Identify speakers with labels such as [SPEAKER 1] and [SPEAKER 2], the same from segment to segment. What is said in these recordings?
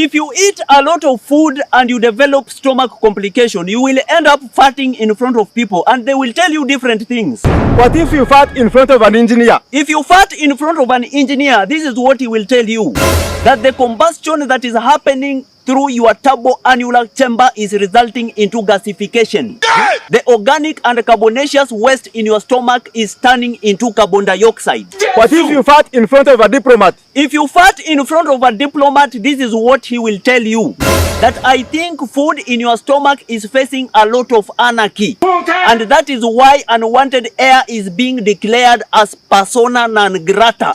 [SPEAKER 1] If you eat a lot of food and you develop stomach complication, you will end up farting in front of people and they will tell you different things.
[SPEAKER 2] What if you fart in front of an engineer?
[SPEAKER 1] If you fart in front of an engineer, this is what he will tell you. That the combustion that is happening through your turboannular chamber is resulting into gasification. The organic and carbonaceous waste in your stomach is turning into carbon dioxide.
[SPEAKER 2] What if you fart in front of a diplomat?
[SPEAKER 1] If you fart in front of a diplomat, this is what he will tell you. That I think food in your stomach is facing a lot of anarchy. And that is why unwanted air is being declared as persona non grata.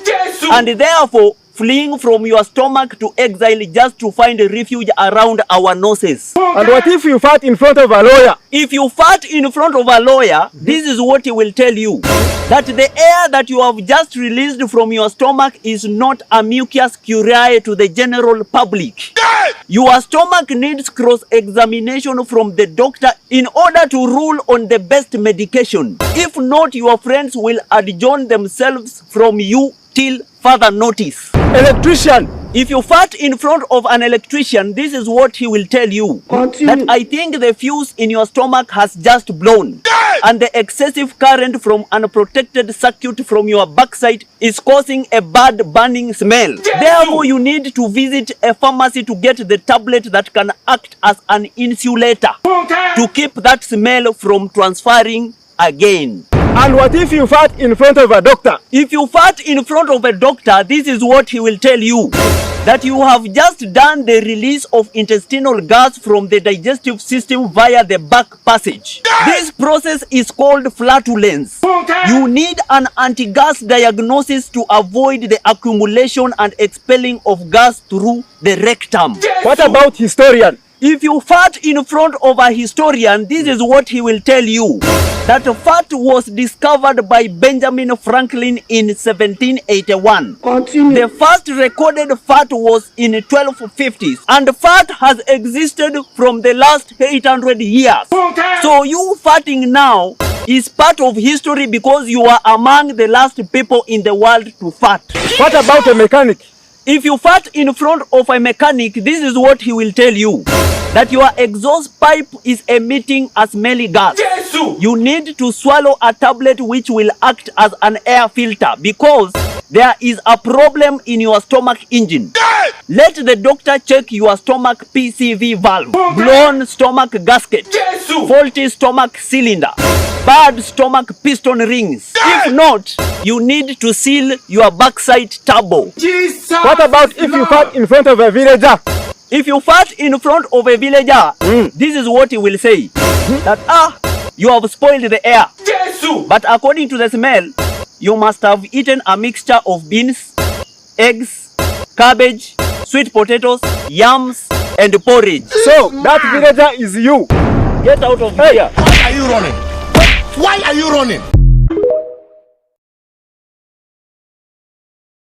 [SPEAKER 1] And therefore, fleeing from your stomach to exile just to find refuge around our noses.
[SPEAKER 2] And what if you fart in front of a lawyer?
[SPEAKER 1] If you fart in front of a lawyer, this is what he will tell you. That the air that you have just released from your stomach is not a mucus curiae to the general public. Your stomach needs cross-examination from the doctor in order to rule on the best medication. If not, your friends will adjourn themselves from you till further notice.
[SPEAKER 2] Electrician.
[SPEAKER 1] If you fart in front of an electrician, this is what he will tell you. That I think the fuse in your stomach has just blown. And the excessive current from unprotected circuit from your backside is causing a bad burning smell. Therefore, you need to visit a pharmacy to get the tablet that can act as an insulator to keep that smell from transferring again.
[SPEAKER 2] And what if you fart in front of a doctor?
[SPEAKER 1] If you fart in front of a doctor, this is what he will tell you. That you have just done the release of intestinal gas from the digestive system via the back passage. This process is called flatulence. You need an anti-gas diagnosis to avoid the accumulation and expelling of gas through the rectum.
[SPEAKER 2] What about historian?
[SPEAKER 1] If you fart in front of a historian, this is what he will tell you. That fart was discovered by Benjamin Franklin in 1781. The first recorded fart was in 1250s, and fart has existed from the last 800 years. So you farting now is part of history because you are among the last people in the world to fart.
[SPEAKER 2] What about a mechanic?
[SPEAKER 1] If you fart in front of a mechanic, this is what he will tell you. That your exhaust pipe is emitting a smelly gas. You need to swallow a tablet which will act as an air filter because there is a problem in your stomach engine. Let the doctor check your stomach PCV valve, blown stomach gasket, faulty stomach cylinder, bad stomach piston rings. If not, you need to seal your backside turbo.
[SPEAKER 2] What about if you fart in front of a villager?
[SPEAKER 1] If you fart in front of a villager, this is what he will say. That, you have spoiled the air. But according to the smell, you must have eaten a mixture of beans, eggs, cabbage, sweet potatoes, yams, and porridge.
[SPEAKER 2] So, that villager is you.
[SPEAKER 1] Get out of here.
[SPEAKER 3] Why are you running? Why are you running?